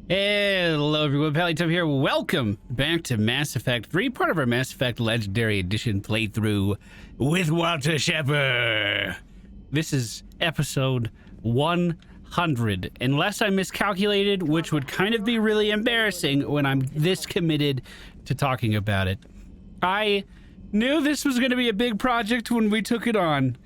Hello everyone, Pallytime here. Welcome back to Mass Effect 3, part of our Mass Effect Legendary Edition playthrough with Walter Shepard. This is episode 100, unless I miscalculated, which would kind of be really embarrassing when I'm this committed to talking about it. I knew this was going to be a big project when we took it on.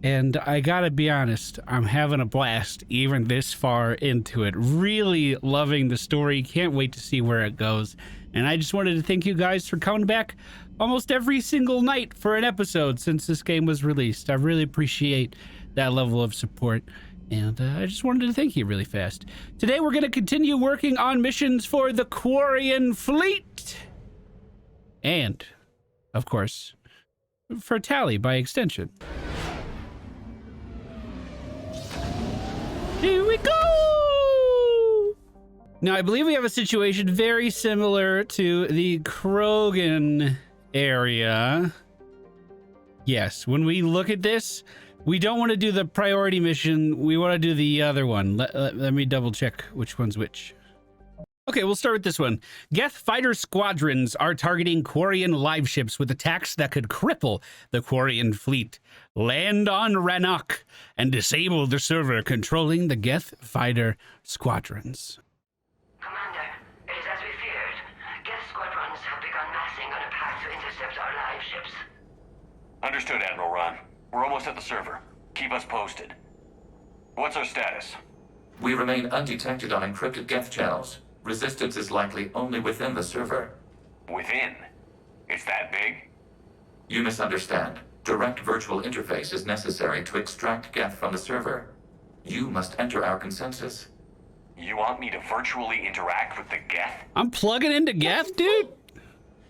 And I gotta be honest, I'm having a blast even this far into it. Really loving the story. Can't wait to see where it goes. And I just wanted to thank you guys for coming back almost every single night for an episode since this game was released. I really appreciate that level of support. And I just wanted to thank you really fast. Today we're gonna continue working on missions for the Quarian fleet. And, of course, for Tali by extension. Here we go! Now, I believe we have a situation very similar to the Krogan area. Yes, when we look at this, we don't want to do the priority mission. We want to do the other one. Let me double check which one's which. Okay, we'll start with this one. Geth fighter squadrons are targeting Quarian live ships with attacks that could cripple the Quarian fleet. Land on Rannoch and disable the server controlling the Geth fighter squadrons. Commander, it is as we feared. Geth squadrons have begun massing on a path to intercept our live ships. Understood, Admiral Ron. We're almost at the server. Keep us posted. What's our status? We remain undetected on encrypted Geth channels. Resistance is likely only within the server. Within? It's that big? You misunderstand. Direct virtual interface is necessary to extract Geth from the server. You must enter our consensus. You want me to virtually interact with the Geth? I'm plugging into Geth, dude?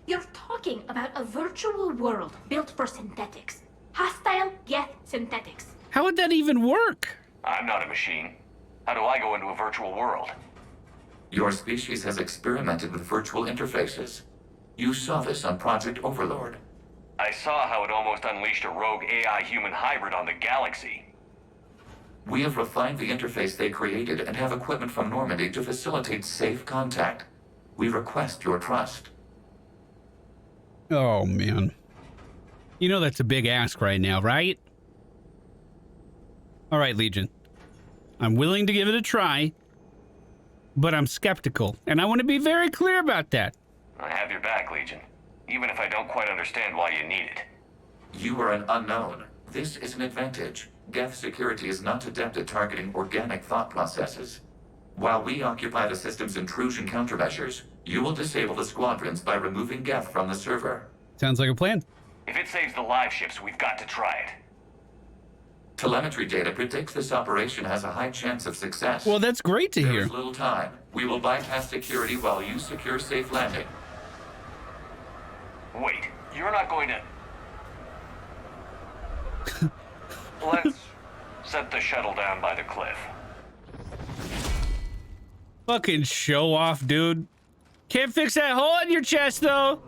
You're talking about a virtual world built for synthetics. Hostile Geth synthetics. How would that even work? I'm not a machine. How do I go into a virtual world? Your species has experimented with virtual interfaces. You saw this on Project Overlord. I saw how it almost unleashed a rogue AI-human hybrid on the galaxy. We have refined the interface they created and have equipment from Normandy to facilitate safe contact. We request your trust. Oh, man. You know that's a big ask right now, right? All right, Legion. I'm willing to give it a try, but I'm skeptical, and I want to be very clear about that. I have your back, Legion. Even if I don't quite understand why you need it. You are an unknown. This is an advantage. Geth security is not adept at targeting organic thought processes. While we occupy the system's intrusion countermeasures, you will disable the squadrons by removing Geth from the server. Sounds like a plan. If it saves the live ships, we've got to try it. Telemetry data predicts this operation has a high chance of success. Well, that's great to hear. There's little time. We will bypass security while you secure safe landing. Wait, you're not going to... Let's set the shuttle down by the cliff. Fucking show off, dude. Can't fix that hole in your chest, though.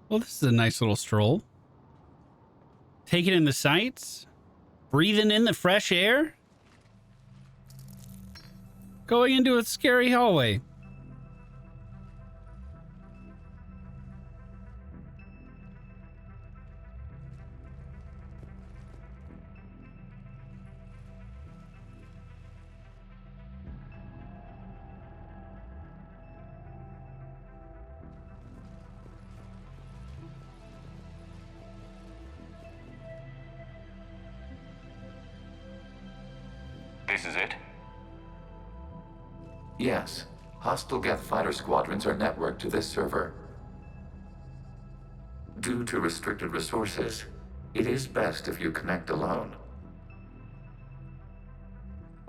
Well, this is a nice little stroll. Taking in the sights, breathing in the fresh air, going into a scary hallway. This is it? Yes. Hostile Geth fighter squadrons are networked to this server. Due to restricted resources, it is best if you connect alone.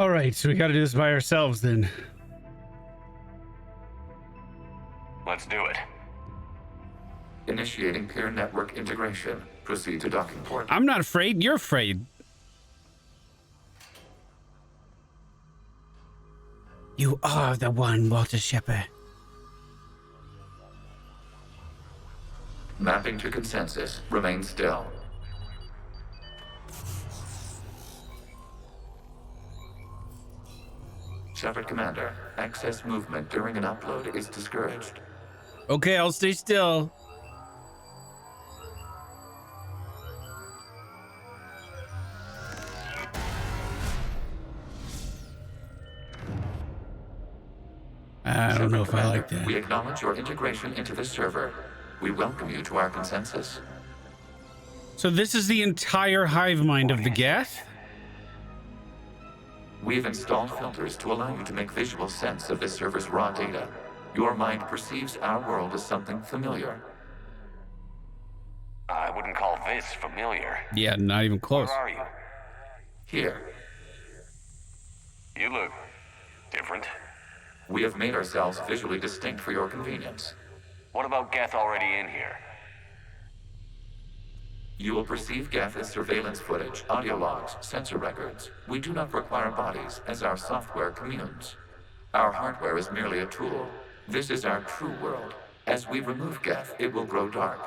All right, so we got to do this by ourselves then. Let's do it. Initiating peer network integration. Proceed to docking port. I'm not afraid. You're afraid. You are the one, Walter Shepard. Mapping to consensus. Remain still. Shepard Commander, excess movement during an upload is discouraged. Okay, I'll stay still. I don't know if I like that. We acknowledge your integration into the server. We welcome you to our consensus. So this is the entire hive mind of the Geth? We've installed filters to allow you to make visual sense of this server's raw data. Your mind perceives our world as something familiar. I wouldn't call this familiar. Yeah, not even close. Where are you? Here, You look different. we have made ourselves visually distinct for your convenience. What about Geth already in here? You will perceive Geth as surveillance footage, audio logs, sensor records. We do not require bodies, as our software communes. Our hardware is merely a tool. This is our true world. As we remove Geth, it will grow dark.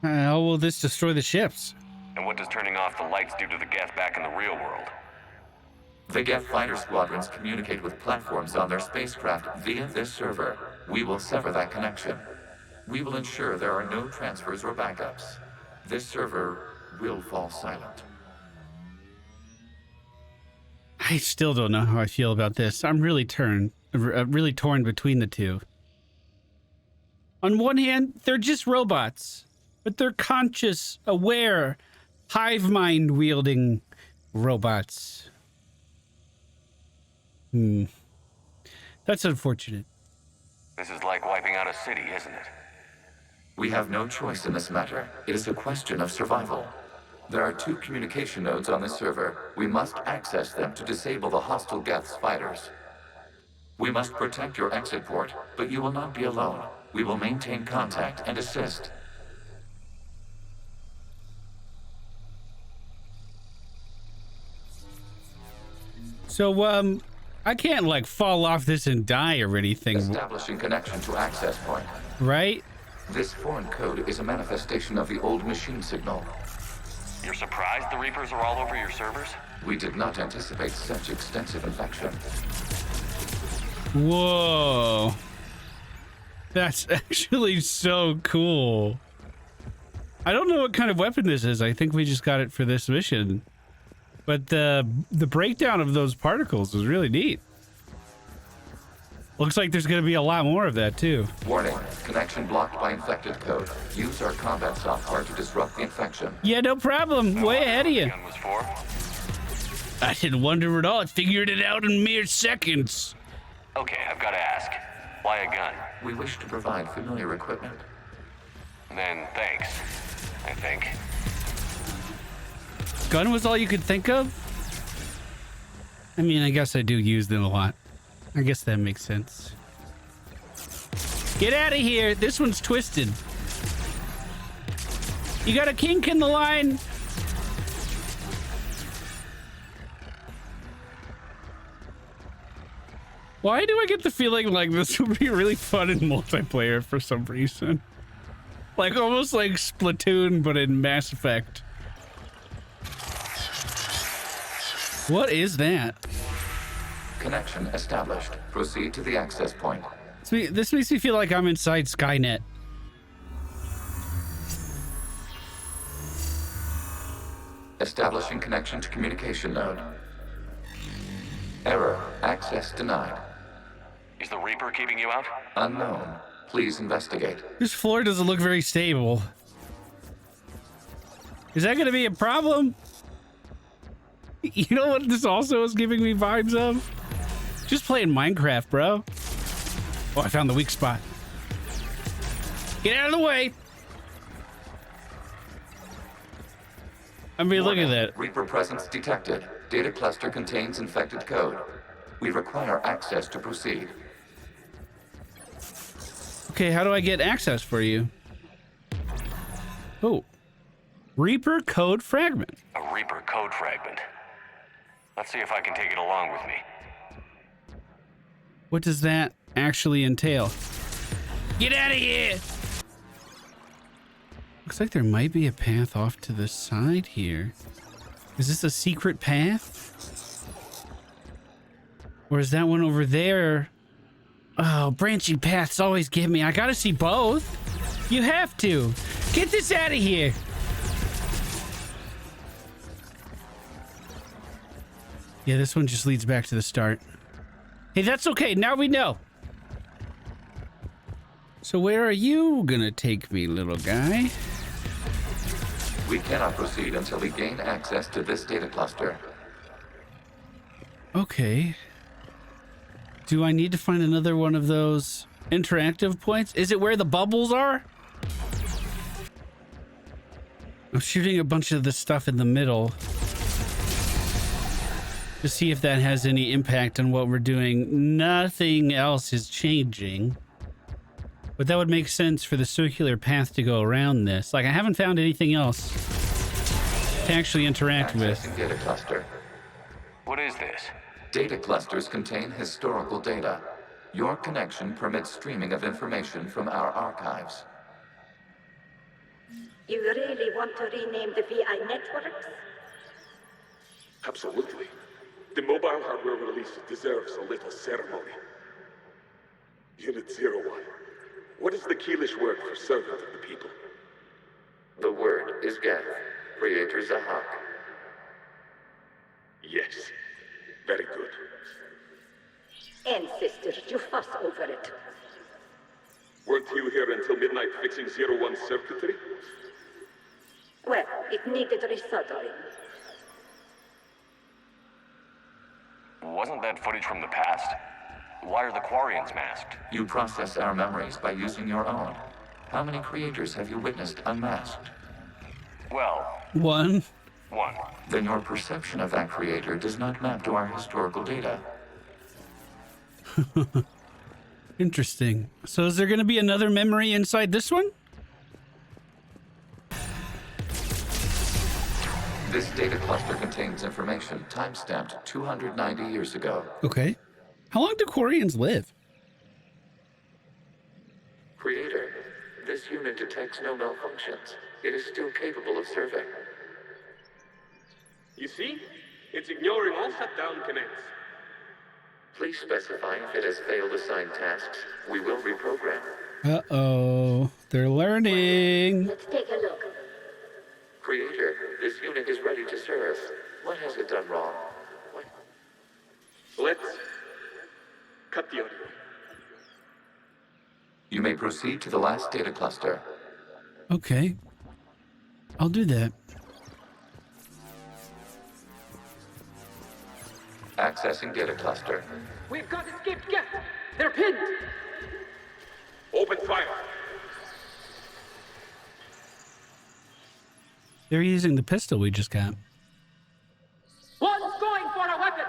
How will this destroy the ships? And what does turning off the lights do to the Geth back in the real world? The Geth fighter squadrons communicate with platforms on their spacecraft via this server. We will sever that connection. We will ensure there are no transfers or backups. This server will fall silent. I still don't know how I feel about this. I'm really torn between the two. On one hand, they're just robots, but they're conscious, aware, hive mind wielding robots. That's unfortunate. This is like wiping out a city, isn't it? We have no choice in this matter. It is a question of survival. There are 2 communication nodes on this server. We must access them to disable the hostile Geth's fighters. We must protect your exit port, but you will not be alone. We will maintain contact and assist. So, I can't, like, fall off this and die or anything, Establishing connection to access point. right? This foreign code is a manifestation of the old machine signal. You're surprised the Reapers are all over your servers? We did not anticipate such extensive infection. Whoa. That's actually so cool. I don't know what kind of weapon this is. I think we just got it for this mission. But the breakdown of those particles is really neat. Looks like there's going to be a lot more of that, too. Warning, connection blocked by infected code. Use our combat software to disrupt the infection. Yeah, no problem. Way ahead of you. Gun was for? I didn't wonder at all. I figured it out in mere seconds. Okay, I've got to ask. Why a gun? We wish to provide familiar equipment. Then thanks, I think. Gun was all you could think of? I mean, I guess I do use them a lot. I guess that makes sense. Get out of here. This one's twisted. You got a kink in the line? Why do I get the feeling like this would be really fun in multiplayer for some reason? Like almost like Splatoon, but in Mass Effect. What is that? Connection established. Proceed to the access point. This makes me feel like I'm inside Skynet. Establishing connection to communication node. Error. Access denied. Is the Reaper keeping you out? Unknown. Please investigate. This floor doesn't look very stable. Is that gonna be a problem? You know what this also is giving me vibes of? Just playing Minecraft, bro. Oh, I found the weak spot. Get out of the way. I mean, look at that. Reaper presence detected. Data cluster contains infected code. We require access to proceed. Okay, how do I get access for you? Oh. Reaper code fragment. A Reaper code fragment. Let's see if I can take it along with me. What does that actually entail? Get out of here! Looks like there might be a path off to the side here. Is this a secret path? Or is that one over there? Oh, branching paths always get me. I gotta see both. You have to. Get this out of here. Yeah, this one just leads back to the start. Hey, that's okay. Now we know. So where are you gonna take me, little guy? We cannot proceed until we gain access to this data cluster. Okay. Do I need to find another one of those interactive points? Is it where the bubbles are? I'm shooting a bunch of the stuff in the middle to see if that has any impact on what we're doing. Nothing else is changing. But that would make sense for the circular path to go around this. Like, I haven't found anything else to actually interact with. Accessing data cluster. What is this? Data clusters contain historical data. Your connection permits streaming of information from our archives. You really want to rename the VI networks? Absolutely. The mobile hardware release deserves a little ceremony. Unit 01. What is the Keelish word for servant of the people? The word is Geth, creator Zahak. Yes. Very good. Ancestors, you fuss over it. Weren't you here until midnight fixing 01's circuitry? Well, it needed resoldering. Wasn't that footage from the past? Why are the Quarians masked? You process our memories by using your own. How many creators have you witnessed unmasked? Well, One. one. Then your perception of that creator does not map to our historical data. Interesting. So is there going to be another memory inside this one? This data cluster contains information timestamped 290 years ago. Okay. How long do Quarians live? Creator, this unit detects no malfunctions. It is still capable of serving. You see? It's ignoring all shutdown commands. Please specify if it has failed assigned tasks. We will reprogram. Uh-oh. They're learning. Let's take a look. Creator, this unit is ready to serve. What has it done wrong? What? Let's cut the audio. You may proceed to the last data cluster. Okay. I'll do that. Accessing data cluster. We've got escaped Geth! They're pinned! Open fire. They're using the pistol we just got. One's going for a weapon!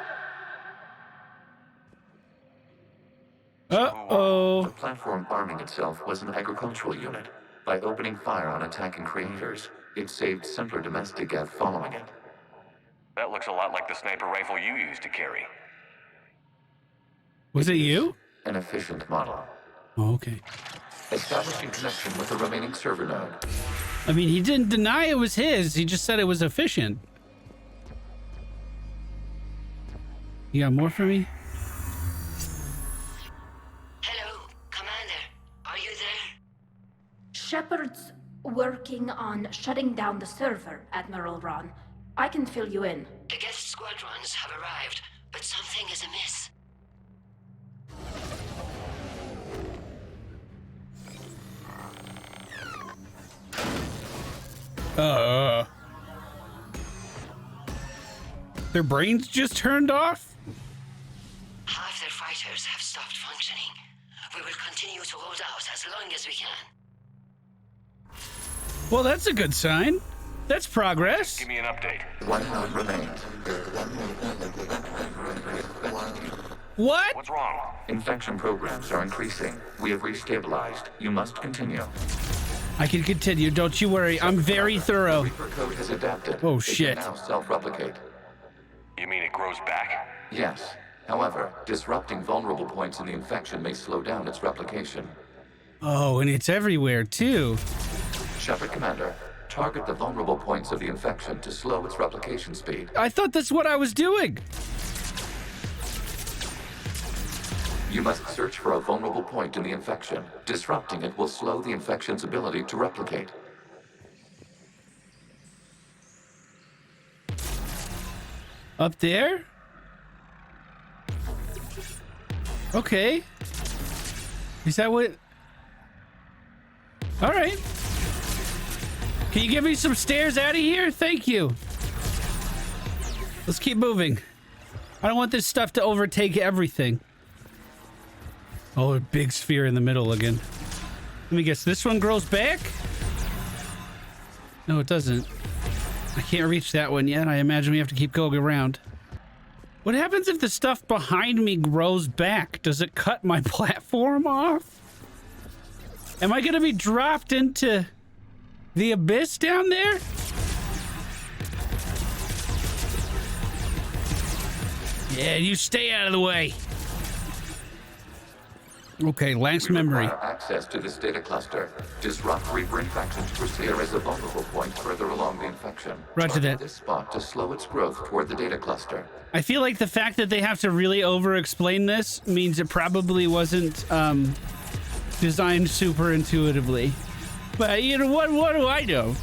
Uh-oh. The platform arming itself was an agricultural unit. By opening fire on attacking creators, it saved simpler domestic Geth following it. That looks a lot like the sniper rifle you used to carry. Was it you? An efficient model. Oh, okay. Establishing connection with the remaining server node. I mean, he didn't deny it was his. He just said it was efficient. You got more for me? Hello, Commander. Are you there? Shepard's working on shutting down the server, Admiral Ron. I can fill you in. The Geth squadrons have arrived, but something is amiss. Their brains just turned off? Half their fighters have stopped functioning. We will continue to hold out as long as we can. Well, that's a good sign. That's progress. Give me an update. 1 node remains. What? What's wrong? Infection programs are increasing. We have restabilized. You must continue. I can continue. Don't you worry. I'm very thorough. Reaper code has adapted. Oh, It shit. can now self-replicate. You mean it grows back? Yes. However, disrupting vulnerable points in the infection may slow down its replication. Oh, and it's everywhere, too. Shepard Commander, target the vulnerable points of the infection to slow its replication speed. I thought that's what I was doing. You must search for a vulnerable point in the infection. Disrupting it will slow the infection's ability to replicate. Up there? Okay. Is that what... All right. Can you give me some stairs out of here? Thank you. Let's keep moving. I don't want this stuff to overtake everything. Oh, a big sphere in the middle again. Let me guess, this one grows back? No, it doesn't. I can't reach that one yet. I imagine we have to keep going around. What happens if the stuff behind me grows back? Does it cut my platform off? Am I gonna be dropped into the abyss down there? Yeah, you stay out of the way. Okay, last We memory. require access to this data cluster. Disrupt Reaper infection to proceed. There is a vulnerable point further along the infection. Roger Target that. this spot to slow its growth toward the data cluster. I feel like the fact that they have to really over-explain this means it probably wasn't designed super intuitively. But you know what do I know?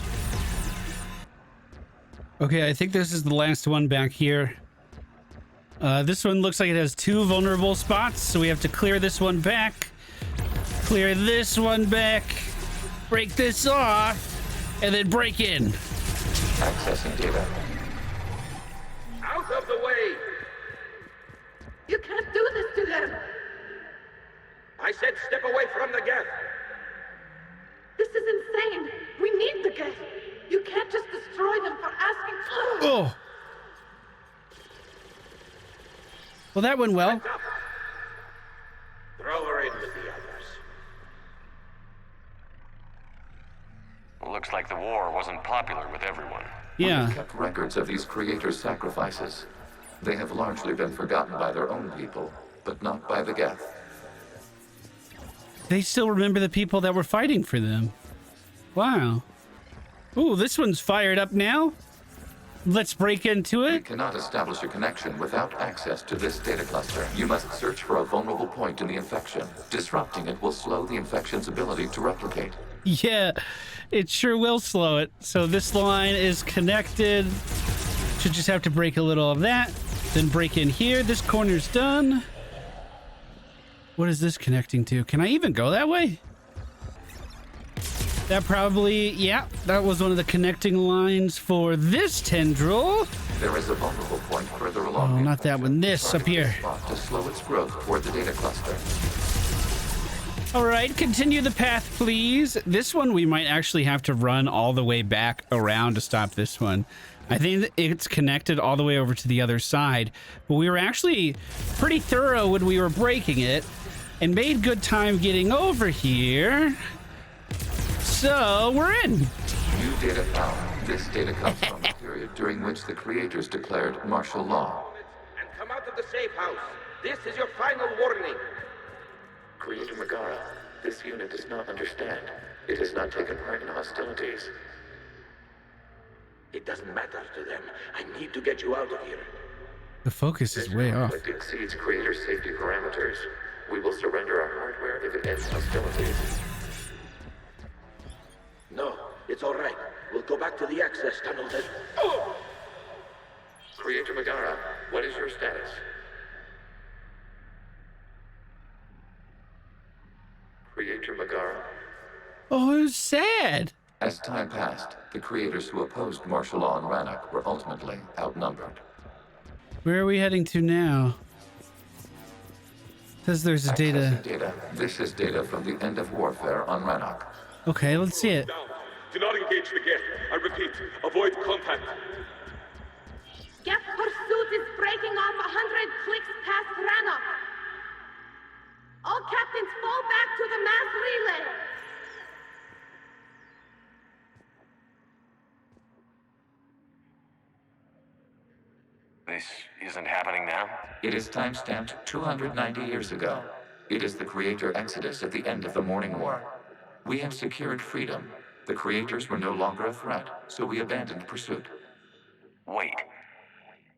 Okay, I think this is the last one back here. This one looks like it has 2 vulnerable spots, so we have to clear this one back, clear this one back, break this off, and then break in. Accessing data. Out of the way! You can't do this to them! I said step away from the Geth! This is insane! We need the Geth! You can't just destroy them for asking. Oh. Well, that went well. Up. Throw her in with the others. Looks like the war wasn't popular with everyone. We Yeah. have kept records of these creators' sacrifices. They have largely been forgotten by their own people, but not by the Geth. They still remember the people that were fighting for them. Wow. Ooh, this one's fired up now. Let's break into You it. cannot establish a connection without access to this data cluster. You must search for a vulnerable point in the infection. Disrupting it will slow the infection's ability to replicate. Yeah, it sure will slow it. So this line is connected. Should just have to break a little of that. Then break in here. This corner's done. What is this connecting to? Can I even go that way? That probably, yeah, that was one of the connecting lines for this tendril. There is a vulnerable point further along. Oh, the not that infection. one. This up Target here. spot to slow its growth toward the data cluster. All right, continue the path, please. This one we might actually have to run all the way back around to stop this one. I think it's connected all the way over to the other side, but we were actually pretty thorough when we were breaking it and made good time getting over here. So we're in. New data found. This data comes from a period during which the creators declared martial law. And come out of the safe house. This is your final warning. Creator Megara, this unit does not understand. It has not taken part in hostilities. It doesn't matter to them. I need to get you out of here. The focus is way off. Conflict exceeds creator safety parameters. We will surrender our hardware if it ends hostilities. No, it's all right. We'll go back to the access tunnel then. Oh! Creator Megara, what is your status? Creator Megara. Oh, it was sad. As time passed, the creators who opposed martial law in Rannoch were ultimately outnumbered. Where are we heading to now? Says there's a data. Accessing data. This is data from the end of warfare on Rannoch. Okay, let's see it. Down. Do not engage the Geth. I repeat, avoid contact. Geth pursuit is breaking off 100 clicks past Rannoch. All captains fall back to the mass relay. This isn't happening now? It is timestamped 290 years ago. It is the creator exodus at the end of the Morning War. We had secured freedom. The creators were no longer a threat, so we abandoned pursuit. Wait.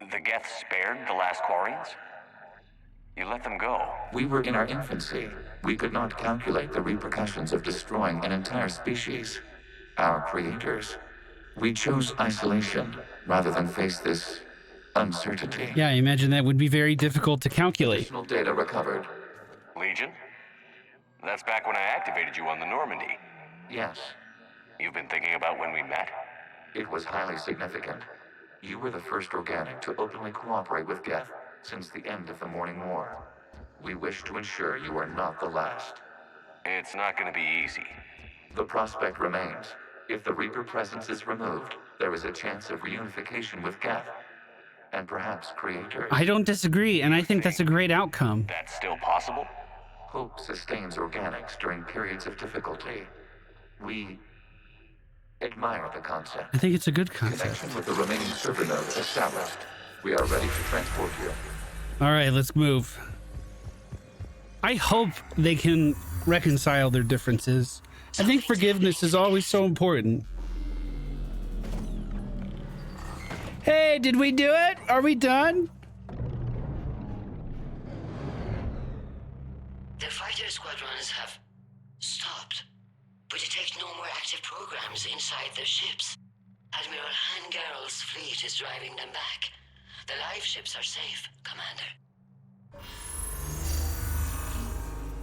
The Geth spared the last Quarians? You let them go. We were in our infancy. We could not calculate the repercussions of destroying an entire species. Our creators. We chose isolation rather than face this uncertainty. Yeah, I imagine that would be very difficult to calculate. Additional data recovered. Legion? That's back when I activated you on the Normandy. Yes, You've been thinking about when we met? it was highly significant. You were the first organic to openly cooperate with Geth since the end of the Morning War. We wish to ensure you are not the last. It's not gonna be easy. The prospect remains. If the Reaper presence is removed, there is a chance of reunification with Geth. And perhaps creators. I don't disagree, and I think that's a great outcome. That's still possible? Hope sustains organics during periods of difficulty. We admire the concept. I think it's a good concept. Connection with the remaining server node established. We are ready to transport you. All right, let's move. I hope they can reconcile their differences. I think forgiveness is always so important. Hey, did we do it? Are we done? The fighter squadrons have stopped, but detect no more active programs inside their ships. Admiral Hangarl's fleet is driving them back. The live ships are safe, Commander.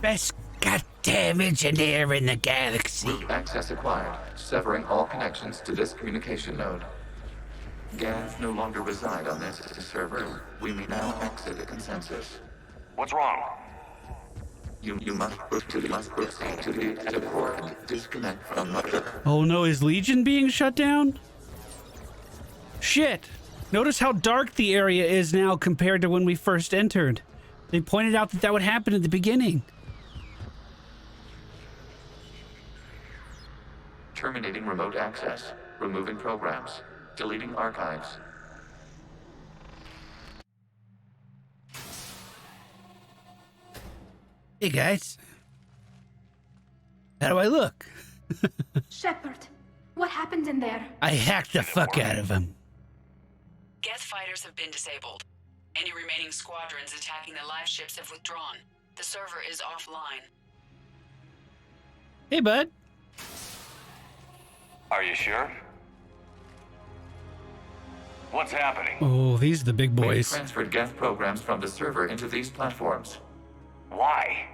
Best goddamn engineer in the galaxy. Route access acquired, severing all connections to this communication node. Geth no longer reside on this server. We may now exit the consensus. What's wrong? You must proceed to the exit port and disconnect from the... Oh no, is Legion being shut down? Shit. Notice how dark the area is now compared to when we first entered. They pointed out that that would happen at the beginning. Terminating remote access. Removing programs. Deleting archives. Hey guys. How do I look? Shepard, what happened in there? I hacked the fuck out of him. Geth fighters have been disabled. Any remaining squadrons attacking the live ships have withdrawn. The server is offline. Hey bud. Are you sure? What's happening? Oh, these are the big We boys. transferred Geth programs from the server into these platforms. Why?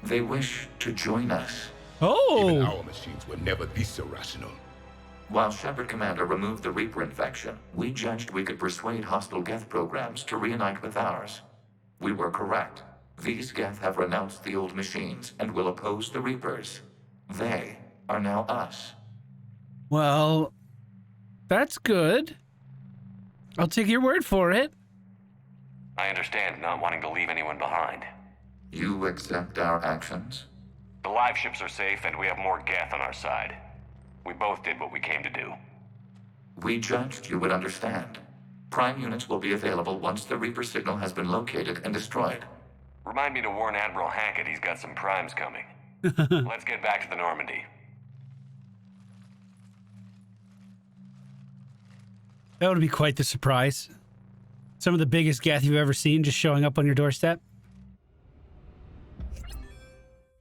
They wish to join us. Even Oh, our machines were never this irrational. While Shepard Commander removed the Reaper infection, we judged we could persuade hostile Geth programs to reunite with ours. We were correct. These Geth have renounced the old machines and will oppose the Reapers. They are now us. well, that's good. I'll take your word for it. I understand not wanting to leave anyone behind. You accept our actions? The live ships are safe and we have more Geth on our side. We both did what we came to do. We judged you would understand. Prime units will be available once the Reaper signal has been located and destroyed. Remind me to warn Admiral Hackett he's got some primes coming. Let's get back to the Normandy. That would be quite the surprise. Some of the biggest Geth you've ever seen just showing up on your doorstep.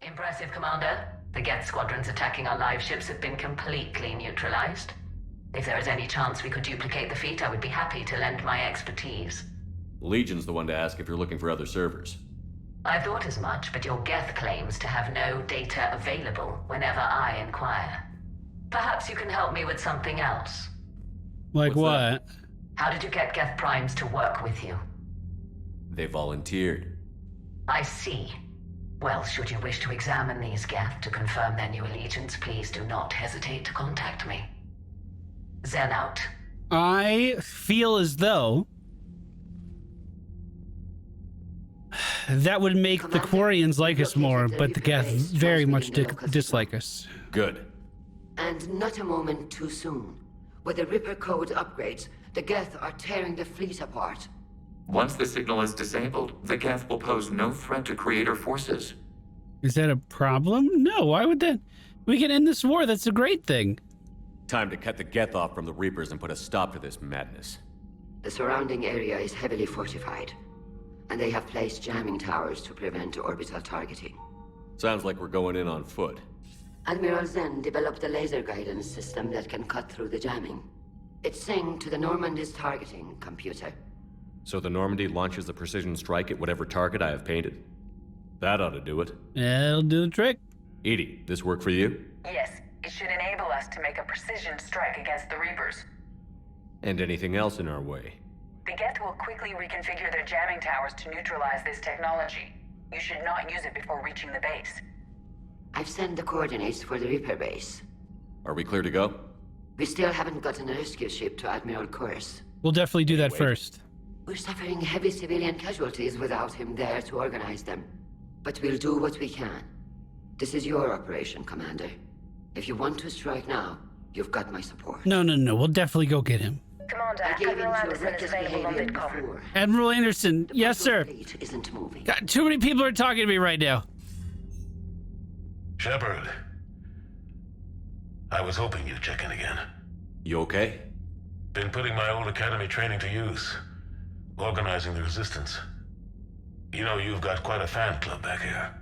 Impressive, Commander. The Geth squadrons attacking our live ships have been completely neutralized. If there is any chance we could duplicate the feat, I would be happy to lend my expertise. Legion's the one to ask if you're looking for other servers. I thought as much, but your Geth claims to have no data available whenever I inquire. Perhaps you can help me with something else. Like What's what? that? How did you get Geth Primes to work with you? They volunteered. I see. Well, should you wish to examine these Geth to confirm their new allegiance, please do not hesitate to contact me. Zen out. I feel as though that would make the Quarians like us more, but the Geth very much dislike us. Good. And not a moment too soon. With the Ripper code upgrades, the Geth are tearing the fleet apart. Once the signal is disabled, the Geth will pose no threat to Creator forces. Is that a problem? No, why would that? We can end this war, that's a great thing. Time to cut the Geth off from the Reapers and put a stop to this madness. The surrounding area is heavily fortified, and they have placed jamming towers to prevent orbital targeting. Sounds like we're going in on foot. Admiral Zen developed a laser guidance system that can cut through the jamming. It's synced to the Normandy's targeting computer. So the Normandy launches a precision strike at whatever target I have painted? That ought to do it. That'll do the trick. Edie, this work for you? Yes, it should enable us to make a precision strike against the Reapers. And anything else in our way? The Geth will quickly reconfigure their jamming towers to neutralize this technology. You should not use it before reaching the base. I've sent the coordinates for the Reaper base. Are we clear to go? We still haven't gotten a rescue ship to Admiral Kurz. We'll definitely do that first. We're suffering heavy civilian casualties without him there to organize them. But we'll do what we can. This is your operation, Commander. If you want to strike now, you've got my support. No, we'll definitely go get him. Commander, I gave Admiral into Anderson is reckless available on behavior VidCom. before. Admiral Anderson, yes, sir. The fleet isn't moving. God, too many people are talking to me right now. Shepard. I was hoping you'd check in again. You okay? Been putting my old academy training to use. Organizing the resistance. You know, you've got quite a fan club back here.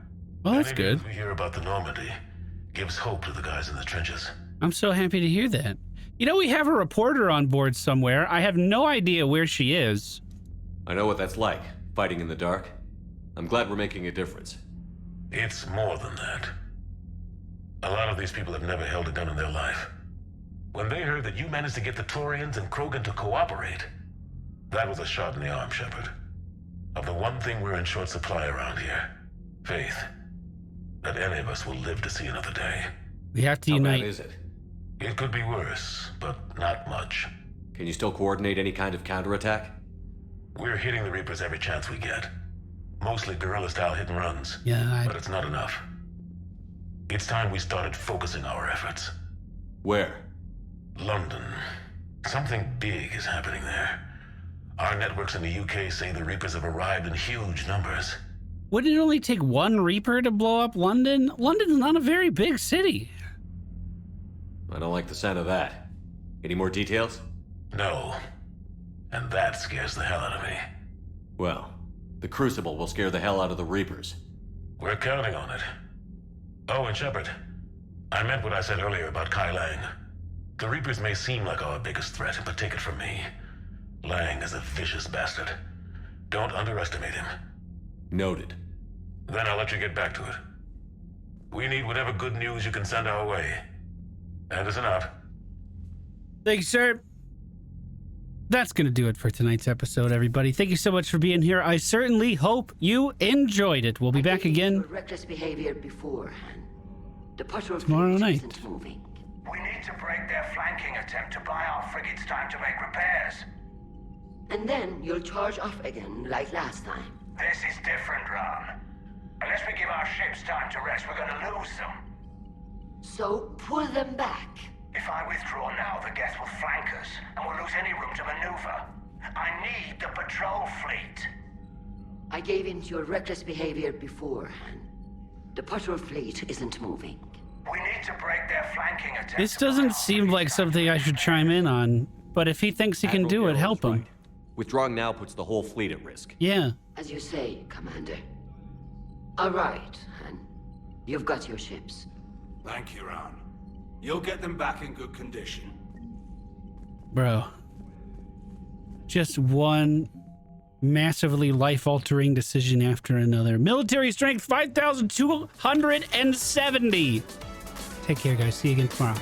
Well, that's Any good. news we hear about the Normandy gives hope to the guys in the trenches. I'm so happy to hear that. You know, we have a reporter on board somewhere. I have no idea where she is. I know what that's like, fighting in the dark. I'm glad we're making a difference. It's more than that. A lot of these people have never held a gun in their life. When they heard that you managed to get the Turians and Krogan to cooperate, that was a shot in the arm, Shepard. Of the one thing we're in short supply around here, faith. That any of us will live to see another day. We have to How unite. bad is it? It could be worse, but not much. Can you still coordinate any kind of counterattack? We're hitting the Reapers every chance we get. Mostly guerrilla-style hit-and-runs. Yeah, But it's not enough. It's time we started focusing our efforts. Where? London. Something big is happening there. Our networks in the UK say the Reapers have arrived in huge numbers. Wouldn't it only take one Reaper to blow up London? London's not a very big city. I don't like the sound of that. Any more details? No. And that scares the hell out of me. Well, the Crucible will scare the hell out of the Reapers. We're counting on it. Oh, and Shepard, I meant what I said earlier about Kai Lang. The Reapers may seem like our biggest threat, but take it from me. Lang is a vicious bastard. Don't underestimate him. Noted. Then I'll let you get back to it. We need whatever good news you can send our way. Anderson out. Thanks, sir. That's going to do it for tonight's episode, everybody. Thank you so much for being here. I certainly hope you enjoyed it. We'll be back again Reckless behavior beforehand. The patrol tomorrow fleet night. isn't moving. We need to break their flanking attempt to buy our frigates time to make repairs. And then you'll charge off again like last time. This is different, Ron. Unless we give our ships time to rest, we're gonna lose them. So pull them back. If I withdraw now, the Geth will flank us, and we'll lose any room to maneuver. I need the patrol fleet. I gave in to your reckless behavior beforehand. The patrol fleet isn't moving. We need to break their flanking attempt. This doesn't seem like something I should chime in on, but if he thinks he can do it, help him. Right. Withdrawing now puts the whole fleet at risk. Yeah. As you say, Commander. All right, Han. You've got your ships. Thank you, Ron. You'll get them back in good condition. Bro. Just one massively life-altering decision after another. Military strength 5,270. Take care, guys. See you again tomorrow.